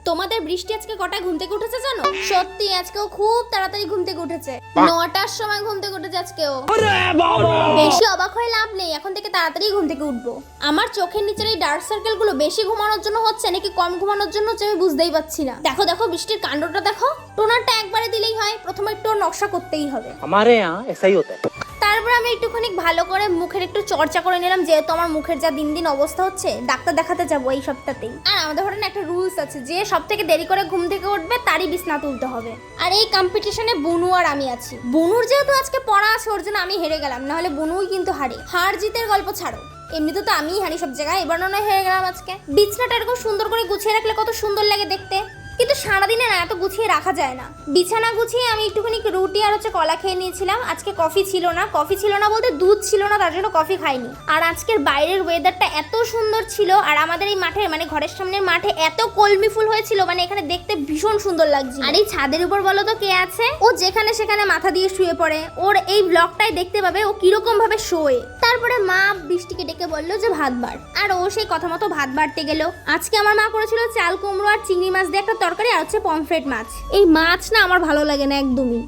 তোমাদের বৃষ্টি আজকে কটায় ঘুম থেকে উঠেছে জানো? সত্যি আজকেও খুব তাড়াতাড়ি ঘুম থেকে উঠেছে। 9টার সময় ঘুম থেকে উঠেছে আজকেও। বেশি অবাক হয়ে লাভ নেই, এখন থেকে তাড়াতাড়ি ঘুম থেকে উঠবো। আমার চোখের নিচের এই ডার্ক সার্কেল গুলো বেশি ঘুমানোর জন্য হচ্ছে নাকি কম ঘুমানোর জন্য হচ্ছে আমি বুঝতেই পারছি না। দেখো দেখো বৃষ্টির কাণ্ডটা দেখো। টোনারটা একবারে দিলেই হয়, প্রথমে একটু নকশা করতেই হবে। हमारे यहाँ ऐसा ही होता है। তারপর আমি একটুখানি ভালো করে মুখের একটু চর্চা করে নিলাম, যেহেতু আমার মুখের যা দিন দিন অবস্থা হচ্ছে, ডাক্তার দেখাতে যাবো এই সপ্তাহতেই। আর আমাদের ঘরে একটা রুলস আছে, যে সব থেকে দেরি করে ঘুম থেকে উঠবে তারই বিছনা তুলতে হবে। আর এই কম্পিটিশনে বুনু আর আমি আছি। বুনুর যেহেতু আজকে পড়া আছে ওর জন্য আমি হেরে গেলাম, নাহলে বুনুই কিন্তু হারে। হার জিতের গল্প ছাড়ো, এমনিতে তো আমিই হারি সব জায়গায়, এবার নয় হেরে গেলাম আজকে। বিছনাটা এরকম সুন্দর করে গুছিয়ে রাখলে কত সুন্দর লাগে দেখতে, কিন্তু সারাদিনে না এত গুছিয়ে রাখা যায় না। বিছানা গুছিয়ে আমি একটুখানি রুটি আর কলা খেয়ে নিয়েছিলাম। আজকে কফি ছিল না বলতে দুধ ছিল না, তার জন্য কফি খাইনি। আর আজকের বাইরের ওয়েদারটা এত সুন্দর ছিল, আর আমাদের এই মাঠে মানে ঘরের সামনের মাঠে এত কলমি ফুল হয়েছিল, মানে এখানে দেখতে ভীষণ সুন্দর লাগছে। আর এই ছাদের উপর বলো তো কে আছে? ও যেখানে সেখানে মাথা দিয়ে শুয়ে পড়ে। ওর এই ব্লগটাই দেখতে পাবে ও কিরকম ভাবে শোয়ে। তারপরে মা বৃষ্টিকে ডেকে বললো যে ভাত বাড়, আর ও সেই কথা মতো ভাত বাড়তে গেল। আজকে আমার মা করেছিল চাল কুমড়ো আর চিংড়ি মাছ দিয়ে একটা তরকারি, আর হচ্ছে পমফ্রেট মাছ। এই মাছ না আমার ভালো লাগে না একদমই।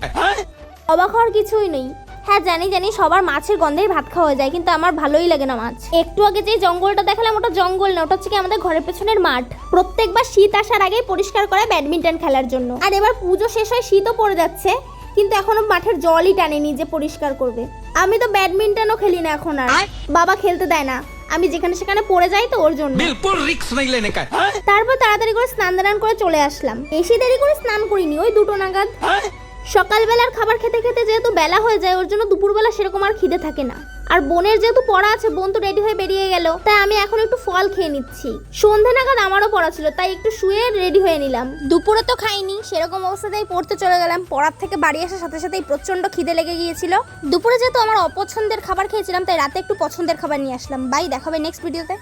অবাক হওয়ার কিছুই নেই। হ্যাঁ জানি সবার মাছের গন্ধেই ভাত খাওয়া যায়, কিন্তু আমার ভালোই লাগে না মাছ। একটু আগে যে জঙ্গলটা দেখালাম ওটা জঙ্গল না, ওটা হচ্ছে কি আমাদের ঘরের পেছনের মাঠ। প্রত্যেকবার শীত আসার আগেই পরিষ্কার করে ব্যাডমিন্টন খেলার জন্য। আর এবার পুজো শেষ হয়ে শীতও পড়ে যাচ্ছে, কিন্তু এখনো মাঠের জলই টানেনি যে পরিষ্কার করবে। আমি তো ব্যাডমিন্টনও খেলি না এখন, আর বাবা খেলতে দেয় না, আমি যেখানে সেখানে পড়ে যাই তো ওর জন্য। बिल्कुल रिक्स नहीं लेने का। তারপর তাড়াতাড়ি করে স্নান করে চলে আসলাম। বেশি দেরি করে স্নান করিনি, ওই 2টো নাগাদ। সকালবেলার খাবার খেতে খেতে যেহেতু বেলা হয়ে যায়, ওর জন্য দুপুরবেলা সেরকম আর খিদে থাকে না। আর বোনের যেহেতু পড়া আছে, বোন তো রেডি হয়ে বেরিয়ে গেল, তাই আমি এখন একটু ফল খেয়ে নিচ্ছি। সন্ধে নাগাদ আমারও পড়া ছিল, তাই একটু শুয়ে রেডি হয়ে নিলাম। দুপুরে তো খাইনি, সেরকম অবস্থাতেই পড়তে চলে গেলাম। পড়ার থেকে বাড়ি আসার সাথে সাথেই প্রচন্ড খিদে লেগে গিয়েছিল। দুপুরে যেহেতু আমার অপছন্দের খাবার খেয়েছিলাম, তাই রাতে একটু পছন্দের খাবার নিয়ে আসলাম। বাই, দেখা হবে নেক্সট ভিডিওতে।